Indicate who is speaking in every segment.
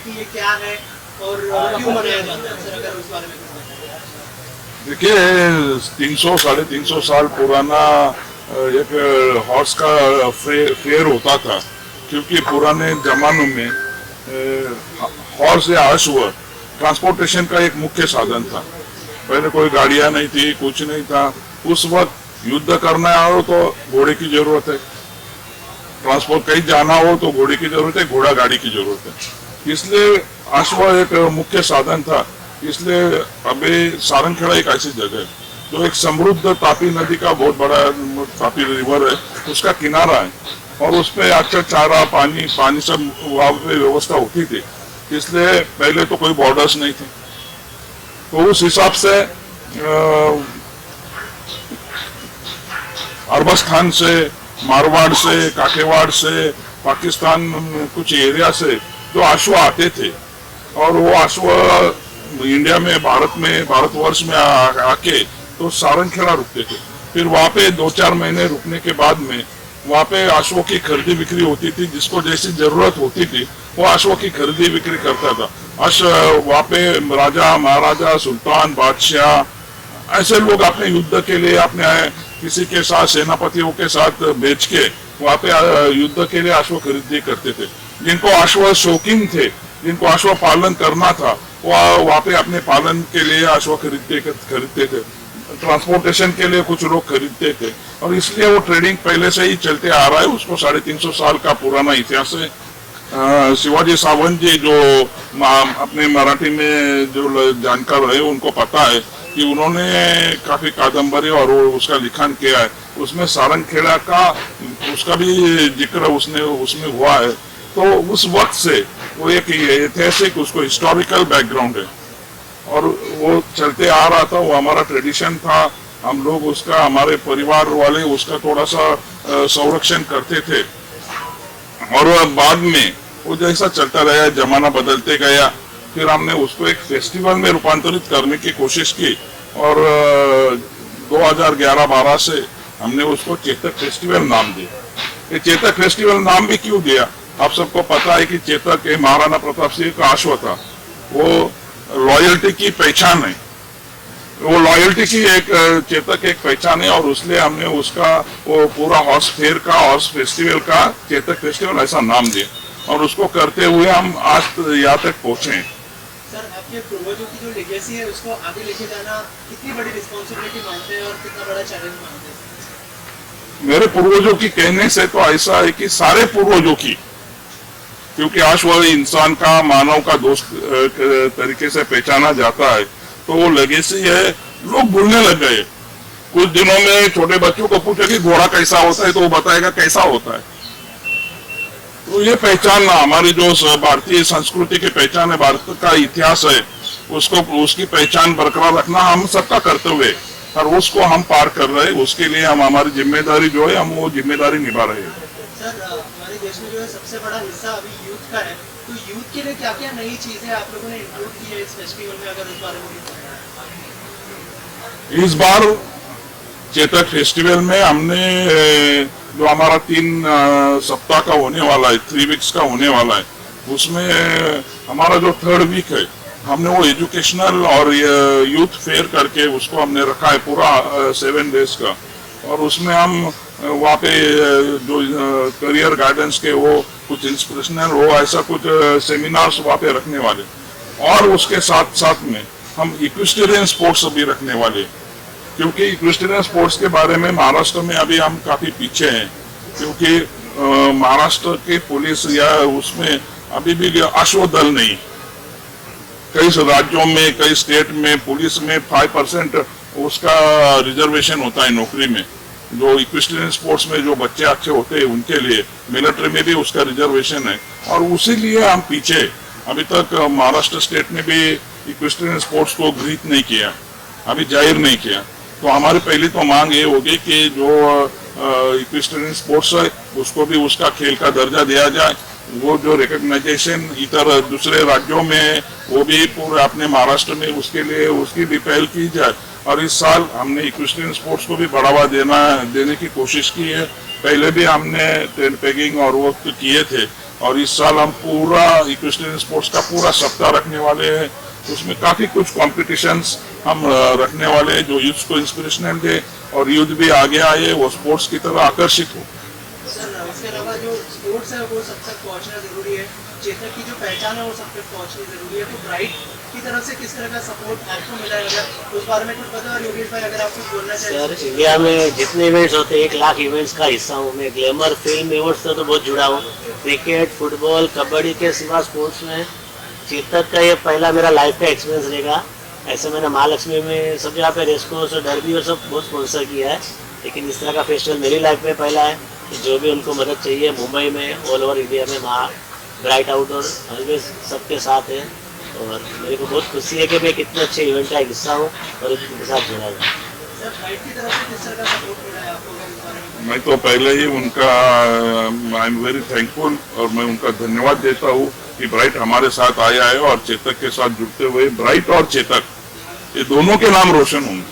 Speaker 1: कि ये क्या है और क्यों मनाया जाता है, सर अगर उस बारे में कुछ बताएं।
Speaker 2: देखिए 300 350 साल पुराना एक हॉर्स का फेयर होता था, क्योंकि पुराने जमानों में हॉर्स या अश्व ट्रांसपोर्टेशन का एक मुख्य साधन था। पहले कोई गाड़ियां नहीं थी, कुछ नहीं था। उस वक्त युद्ध करना हो तो घोड़े की जरूरत है, ट्रांसपोर्ट कहीं जाना हो तो घोड़े की जरूरत है, घोड़ा गाड़ी की जरूरत है। इसलिए अश्व एक मुख्य साधन था। इसलिए अभी सारंगखेड़ा एक ऐसी जगह है जो एक समृद्ध तापी नदी का बहुत बड़ा तापी रिवर है, उसका किनारा है, और उस पर अक्सर चारा पानी सब वहाँ पे व्यवस्था होती थी। इसलिए पहले तो कोई बॉर्डर्स नहीं थे, तो उस हिसाब से अरबस्तान से, मारवाड़ से, काठियावाड़ से, पाकिस्तान कुछ एरिया से जो अश्व आते थे, और वो अश्व इंडिया में भारतवर्ष में आके तो सारंगखेड़ा रुकते थे। फिर वहाँ पे 2-4 महीने रुकने के बाद में वहाँ पे अश्वों की खरीदी बिक्री होती थी। जिसको जैसी जरूरत होती थी वो अश्वों की खरीदी बिक्री करता था। वहाँ पे राजा, महाराजा, सुल्तान, बादशाह ऐसे लोग अपने युद्ध के लिए अपने किसी के साथ, सेनापतियों के साथ बेच के वहाँ पे युद्ध के लिए अश्व खरीदी करते थे। जिनको अश्व शौकीन थे, जिनको अश्व पालन करना था, वहाँ पे अपने पालन के लिए अश्व खरीदते थे। ट्रांसपोर्टेशन के लिए कुछ लोग खरीदते थे, और इसलिए वो ट्रेडिंग पहले से ही चलते आ रहा है। उसको 350 साल का पुराना इतिहास है। शिवाजी सावंत जी जो अपने मराठी में जो जानकार है उनको पता है कि उन्होंने काफी कादम्बरी और उसका लिखन किया है। उसमें सारंगखेड़ा का उसका भी जिक्र उसमें हुआ है। तो उस वक्त से वो एक ऐतिहासिक, उसको हिस्टोरिकल बैकग्राउंड है और वो चलते आ रहा था। वो हमारा ट्रेडिशन था। हम लोग उसका, हमारे परिवार वाले उसका थोड़ा सा संरक्षण करते थे, और बाद में वो जैसा चलता रहा, जमाना बदलते गया, फिर हमने उसको एक फेस्टिवल में रूपांतरित करने की कोशिश की, और 2011-12 से हमने उसको चेतक फेस्टिवल नाम दिया। ये चेतक फेस्टिवल नाम भी क्यों दिया, आप सबको पता है कि चेतक महाराणा प्रताप सिंह का अश्व था। वो लॉयल्टी की पहचान है, वो लॉयल्टी की एक चेतक एक पहचान है, और उसलिए हमने उसका वो पूरा हॉर्स फेयर का, हॉर्स फेस्टिवल का चेतक फेस्टिवल ऐसा नाम दिया, और उसको करते हुए हम आज यहाँ तक पहुंचे हैं।
Speaker 1: सर, आपके पूर्वजों की जो लेगेसी है उसको आगे लेके जाना कितनी बड़ी रिस्पॉन्सिबिलिटी मानते हैं और कितना बड़ा चैलेंज मानते हैं?
Speaker 2: मेरे पूर्वजों की कहने से तो ऐसा है कि सारे पूर्वजों की, क्योंकि अश्व इंसान का, मानव का दोस्त तरीके से पहचाना जाता है, तो वो लेगेसी है। लोग भूलने लग गए। कुछ दिनों में छोटे बच्चों को पूछे कि घोड़ा कैसा होता है, तो वो बताएगा कैसा होता है। तो ये पहचान हमारी जो भारतीय संस्कृति की पहचान है, भारत का इतिहास है, उसको, उसकी पहचान बरकरार रखना हम सबका कर्तव्य है, और उसको हम पार कर रहे हैं। उसके लिए हम, हमारी जिम्मेदारी जो है, हम वो जिम्मेदारी निभा रहे हैं।
Speaker 1: सर, हमारे देश में जो है सबसे बड़ा हिस्सा अभी यूथ का है, तो यूथ के लिए क्या क्या नई चीजें आप लोगों ने इंक्लूड की है इस फेस्टिवल में, अगर उस बारे में बताएं।
Speaker 2: इस बार चेतक फेस्टिवल में हमने जो हमारा 3 सप्ताह का होने वाला है, 3 वीक्स का होने वाला है, उसमें हमारा जो 3rd वीक है, हमने वो एजुकेशनल और यूथ फेयर करके उसको हमने रखा है पूरा 7 डेज का। और उसमें हम वहाँ पे जो करियर गाइडेंस के वो कुछ इंस्पिरेशनल हो, ऐसा कुछ सेमिनार्स वहाँ पे रखने वाले, और उसके साथ साथ में हम इक्विस्टेरियन स्पोर्ट्स भी रखने वाले, क्योंकि इक्विस्टेरियन स्पोर्ट्स के बारे में महाराष्ट्र में अभी हम काफी पीछे हैं, क्योंकि महाराष्ट्र की पुलिस या उसमें अभी भी अश्व दल नहीं। कई राज्यों में, कई स्टेट में पुलिस में 5% उसका रिजर्वेशन होता है नौकरी में। जो इक्विस्टेरियन स्पोर्ट्स में जो बच्चे अच्छे होते हैं उनके लिए मिलिट्री में भी उसका रिजर्वेशन है, और उसी लिए हम पीछे। अभी तक महाराष्ट्र स्टेट ने भी इक्विस्टेरियन स्पोर्ट्स को ग्रीट नहीं किया, अभी जाहिर नहीं किया। तो हमारी पहली तो मांग ये होगी कि जो इक्विस्टेरियन स्पोर्ट्स है उसको भी उसका खेल का दर्जा दिया जाए। वो जो रिकॉग्नाइजेशन इतर दूसरे राज्यों में, वो भी पूरे अपने महाराष्ट्र में उसके लिए उसकी भी पहल की जाए। और इस साल हमने इक्विस्टेरियन स्पोर्ट्स को भी बढ़ावा देने की कोशिश की है। पहले भी हमने टेल पेगिंग और वो किए थे, और इस साल हम पूरा इक्वेस्ट्रियन स्पोर्ट्स का पूरा सप्ताह रखने वाले हैं। उसमें काफी कुछ कॉम्पिटिशन्स हम रखने वाले हैं जो यूथ को इंस्पिरेशनल दे और यूथ भी आगे आए, वो स्पोर्ट्स की तरफ आकर्षित हो।
Speaker 1: सर उसके अलावा जो स्पोर्ट्स है वो सब तक पहुंचना जरूरी है, चेतक की जो पहचान है वो सब तक पहुंचनी जरूरी है, तो ब्राइट की तरफ से किस तरह का सपोर्ट आपको मिला है, अगर उस बारे में कुछ पता है योगेश भाई, अगर आप कुछ बोलना चाहिए।
Speaker 3: सर इंडिया में जितने इवेंट्स होते हैं 1 लाख इवेंट्स का हिस्सा हूँ मैं। ग्लैमर फिल्म इवेंट्स से तो बहुत जुड़ा हूँ। क्रिकेट, फुटबॉल, कबड्डी के सिवा स्पोर्ट्स में चेतक का ये पहला मेरा लाइफ का एक्सपीरियंस रहेगा। ऐसे मैंने महालक्ष्मी में सब जगह पे रेस कोर्स और डरबी और सब बहुत स्पॉन्सर किया है, लेकिन इस तरह का फेस्टिवल मेरी लाइफ में पहला है। कि जो भी उनको मदद चाहिए मुंबई में, ऑल ओवर इंडिया में, ब्राइट आउटडोर ऑलवेज सबके साथ है। और मेरे को बहुत खुशी है कि मैं कितने अच्छे इवेंट का हिस्सा हूँ और उनके साथ जुड़ा हूँ।
Speaker 1: सर ब्राइट की तरफ से किस तरह का सपोर्ट मिला है आपको इस बारे में?
Speaker 2: मैं तो पहले ही उनका आई एम वेरी थैंकफुल और मैं उनका धन्यवाद देता हूँ कि ब्राइट हमारे साथ आया है और चेतक के साथ जुड़ते हुए ब्राइट और चेतक ये दोनों के नाम रोशन होंगे।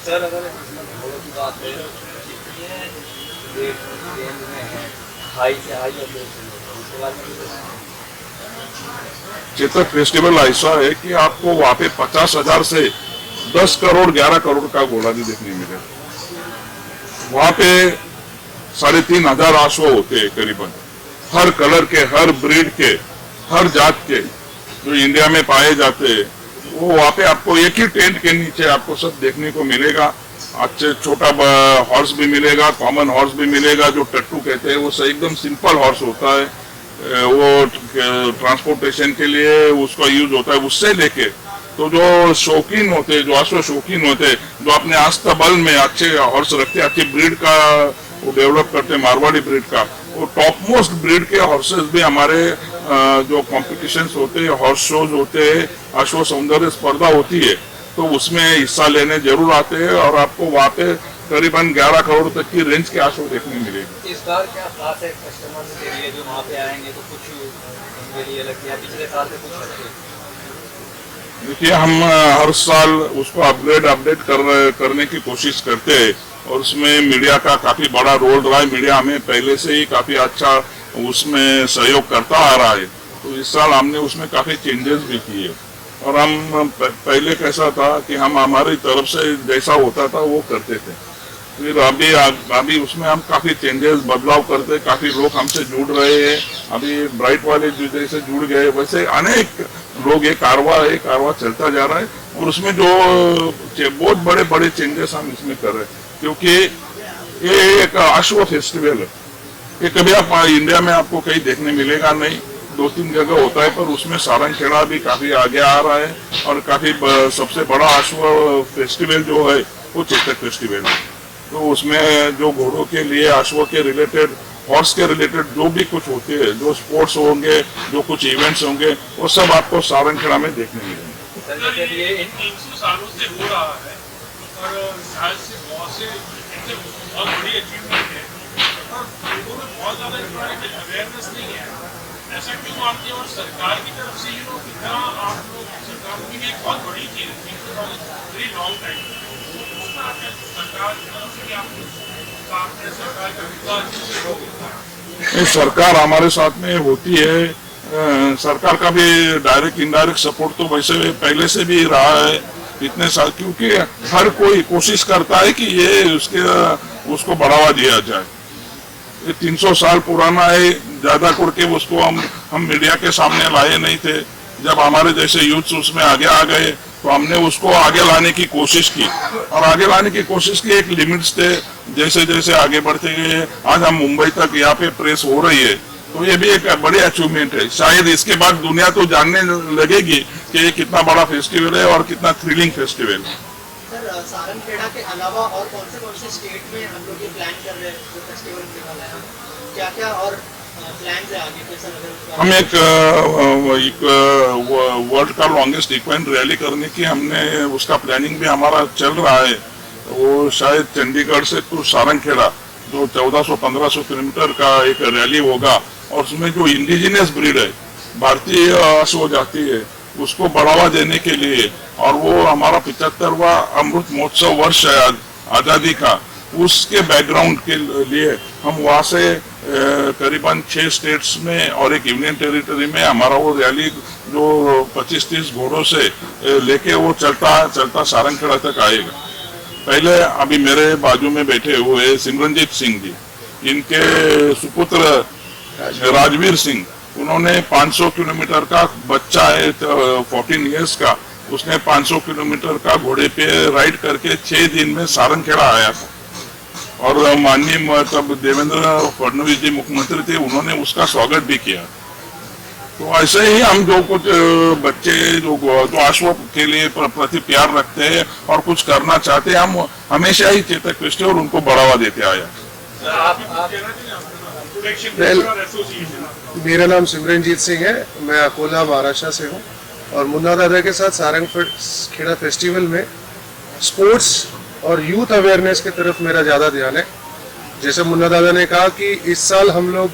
Speaker 4: सर अगर फुटबॉल की बात है, कितने रेंज में है, हाई से हाई उसके बाद
Speaker 2: चेतक फेस्टिवल ऐसा है कि आपको वहाँ पे 50,000 से 10 करोड़ 11 करोड़ का घोड़ा भी देखने मिलेगा। वहाँ पे 3,500 अश्व होते हैं करीबन, हर कलर के, हर ब्रीड के, हर जात के जो इंडिया में पाए जाते हैं, वो वहाँ पे आपको एक ही टेंट के नीचे आपको सब देखने को मिलेगा। अच्छे छोटा हॉर्स भी मिलेगा, कॉमन हॉर्स भी मिलेगा जो टट्टू कहते हैं, वो एकदम सिंपल हॉर्स होता है, वो ट्रांसपोर्टेशन के लिए उसका यूज होता है। उससे लेके तो जो शौकीन होते हैं, जो अश्व शौकीन होते हैं, जो अपने आस्तबल में अच्छे हॉर्स रखते हैं, अच्छी ब्रीड का वो डेवलप करते हैं, मारवाड़ी ब्रीड का, वो टॉप मोस्ट ब्रीड के हॉर्सेस भी हमारे जो कॉम्पिटिशन्स होते हैं, हॉर्स शोज होते हैं, अश्व सौंदर्य स्पर्धा होती है, तो उसमें हिस्सा लेने जरूर आते हैं और आपको वहाँ पे करीबन 11 करोड़ तक की रेंज के अश्व देखने मिलेगी।
Speaker 4: इस बार क्या खास है कस्टमर्स के लिए जो वहाँ पे आएंगे, तो कुछ उनके लिए अलग किया पिछले साल से कुछ अलग है?
Speaker 2: देखिए हम हर साल उसको अपडेट करने की कोशिश करते हैं और उसमें मीडिया का काफी बड़ा रोल रहा है। मीडिया हमें पहले से ही काफी अच्छा उसमें सहयोग करता आ रहा है, तो इस साल हमने उसमें काफी चेंजेस भी किए। और हम पहले कैसा था कि हम हमारी तरफ से जैसा होता था वो करते थे, फिर अभी उसमें हम काफी चेंजेस बदलाव करते, काफी लोग हमसे जुड़ रहे हैं। अभी ब्राइट वाले जैसे जुड़ गए वैसे अनेक लोग, ये कारवा चलता जा रहा है और उसमें जो बहुत बड़े बड़े चेंजेस हम इसमें कर रहे हैं, क्योंकि ये एक अश्व फेस्टिवल है। ये कभी आप इंडिया में आपको कहीं देखने मिलेगा नहीं, 2-3 जगह होता है, पर उसमें सारंगखेड़ा भी काफी आगे आ रहा है और काफी सबसे बड़ा अश्व फेस्टिवल जो है वो चेतक फेस्टिवल है। तो उसमें जो घोड़ों के लिए, अश्व के रिलेटेड, हॉर्स के रिलेटेड जो भी कुछ होते हैं, जो स्पोर्ट्स होंगे, जो कुछ इवेंट्स होंगे, वो सब आपको सारंगखेड़ा में देखने मिलेंगे।
Speaker 4: सर जैसे ये
Speaker 5: 300 सालों से हो रहा है और शायद से बहुत बड़ी अचीवमेंट है और लोगों में बहुत ज़्यादा इस बारे में अवेयरनेस नहीं है। ऐसा क्यों मानते हैं? और सरकार की तरफ से कितना आप लोग, सरकार की भी एक बहुत बड़ी चीज़ है, 300 साल वेरी लॉन्ग टाइम, सरकार की तरफ से क्या सरकार का विकास
Speaker 2: सरकार हमारे साथ में होती है। सरकार का भी डायरेक्ट इनडायरेक्ट सपोर्ट तो वैसे पहले से भी रहा है इतने साल, क्योंकि हर कोई कोशिश करता है कि ये उसको बढ़ावा दिया जाए। ये 300 साल पुराना है, ज्यादा करके उसको हम मीडिया के सामने लाए नहीं थे। जब हमारे जैसे यूथ उसमें आगे आ गए तो हमने उसको आगे लाने की कोशिश की और आगे लाने की कोशिश की, एक लिमिट्स थे। जैसे जैसे आगे बढ़ते गए आज हम मुंबई तक यहाँ पे प्रेस हो रही है, तो ये भी एक बड़ी अचीवमेंट है। शायद इसके बाद दुनिया तो जानने लगेगी कि ये कितना बड़ा फेस्टिवल है और कितना थ्रिलिंग फेस्टिवल है।
Speaker 1: सर सारंगखेड़ा के अलावा और कौन से स्टेट में हम लोग ये प्लान कर रहे हैं जो फेस्टिवल निकाला है, क्या क्या और प्लान्स है आगे के? सर
Speaker 2: हम एक वर्ल्ड का लॉन्गेस्ट इक्वेंट रैली करने की हमने उसका प्लानिंग भी हमारा चल रहा है। वो शायद चंडीगढ़ से टू सारंगखेड़ा जो 1400-1500 किलोमीटर का एक रैली होगा और उसमें जो इंडिजिनियस ब्रीड है, भारतीय अश्व जाति है, उसको बढ़ावा देने के लिए, और वो हमारा 75वां अमृत महोत्सव वर्ष है आजादी का, उसके बैकग्राउंड के लिए हम वहाँ से करीबन 6 स्टेट्स में और एक यूनियन टेरिटरी में हमारा वो रैली जो 25-30 घोड़ों से लेके वो चलता सारंगखेड़ा तक आएगा। पहले अभी मेरे बाजू में बैठे हुए सिमरनजीत सिंह जी, इनके सुपुत्र राजवीर सिंह, उन्होंने 500 किलोमीटर का बच्चा है 14 इयर्स का, उसने 500 किलोमीटर का घोड़े पे राइड करके 6 दिन में सारंगखेड़ा आया था। और माननीय तब देवेंद्र फडणवीस जी मुख्यमंत्री थे, उन्होंने उसका स्वागत भी किया। तो ऐसे ही हम जो कुछ बच्चे जो अश्व के लिए प्रति प्यार रखते हैं और कुछ करना चाहते हैं, हम हमेशा ही चेतक फेस्टिवल और उनको बढ़ावा देते आया।
Speaker 6: मेरा नाम सिमरनजीत सिंह है, मैं अकोला महाराष्ट्र से हूँ और मुन्ना दादा के साथ सारंगखेड़ा फेस्टिवल में स्पोर्ट्स और यूथ अवेयरनेस की तरफ मेरा ज़्यादा ध्यान है। जैसे मुन्ना दादा ने कहा कि इस साल हम लोग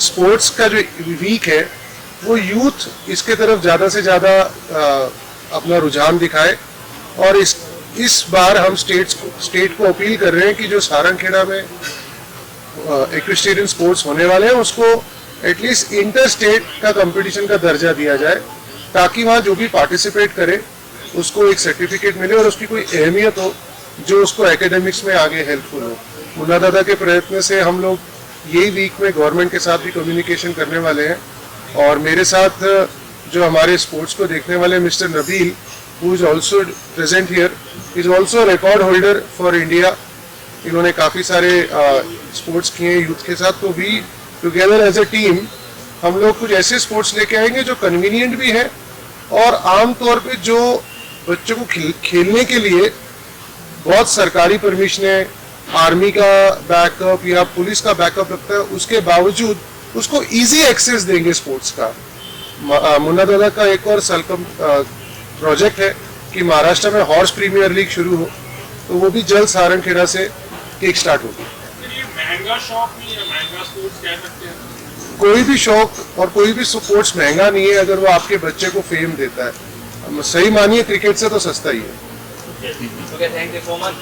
Speaker 6: स्पोर्ट्स का जो वीक है वो यूथ इसके तरफ ज़्यादा से ज़्यादा अपना रुझान दिखाए और इस बार हम स्टेट को अपील कर रहे हैं कि जो सारंगखेड़ा में इक्विस्टेरियन स्पोर्ट्स होने वाले हैं उसको एटलीस्ट इंटर स्टेट का कंपटीशन का दर्जा दिया जाए, ताकि वहाँ जो भी पार्टिसिपेट करे उसको एक सर्टिफिकेट मिले और उसकी कोई अहमियत हो जो उसको एकेडमिक्स में आगे हेल्पफुल हो। मुन्ना दादा के प्रयत्न से हम लोग यही वीक में गवर्नमेंट के साथ भी कम्युनिकेशन करने वाले हैं और मेरे साथ जो हमारे स्पोर्ट्स को देखने वाले mister Nabeel, who is also present here, is also record holder for India. इन्होंने काफ़ी सारे स्पोर्ट्स किए यूथ के साथ। तो we together as a team हम लोग कुछ ऐसे स्पोर्ट्स लेके आएंगे जो कन्वीनियंट भी है और आमतौर पे जो बच्चों को खेलने के लिए बहुत सरकारी परमिशनें, आर्मी का बैकअप या पुलिस का बैकअप लगता है, उसके बावजूद उसको इजी एक्सेस देंगे स्पोर्ट्स का। मुन्ना दादा का एक और प्रोजेक्ट है कि महाराष्ट्र में हॉर्स प्रीमियर लीग शुरू हो, तो वो भी जल्द सारंगखेड़ा से किक स्टार्ट होगी।
Speaker 5: महंगा शौक नहीं है, महंगा स्पोर्ट्स कह सकते हैं।
Speaker 6: कोई भी शौक और कोई भी स्पोर्ट्स महंगा नहीं है अगर वो आपके बच्चे को फेम देता है। सही मानिए क्रिकेट से तो सस्ता ही है।
Speaker 4: Okay, thank you so much.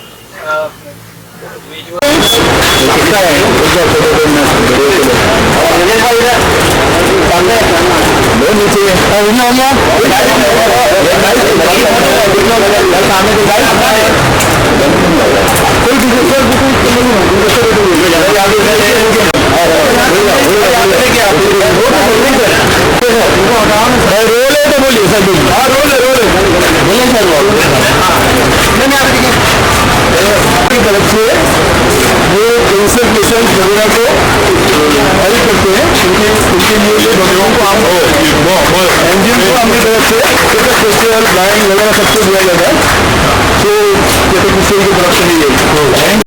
Speaker 7: तरफ से वो कंसल्टेशन वगैरह को हेल्प करते हैं, उनके लिए जो बच्चों को आप एनजीओ को अपनी तरफ से फेस्टिवल लाइन वगैरह सब कुछ दिया जाता है। तो की तरफ से ही है।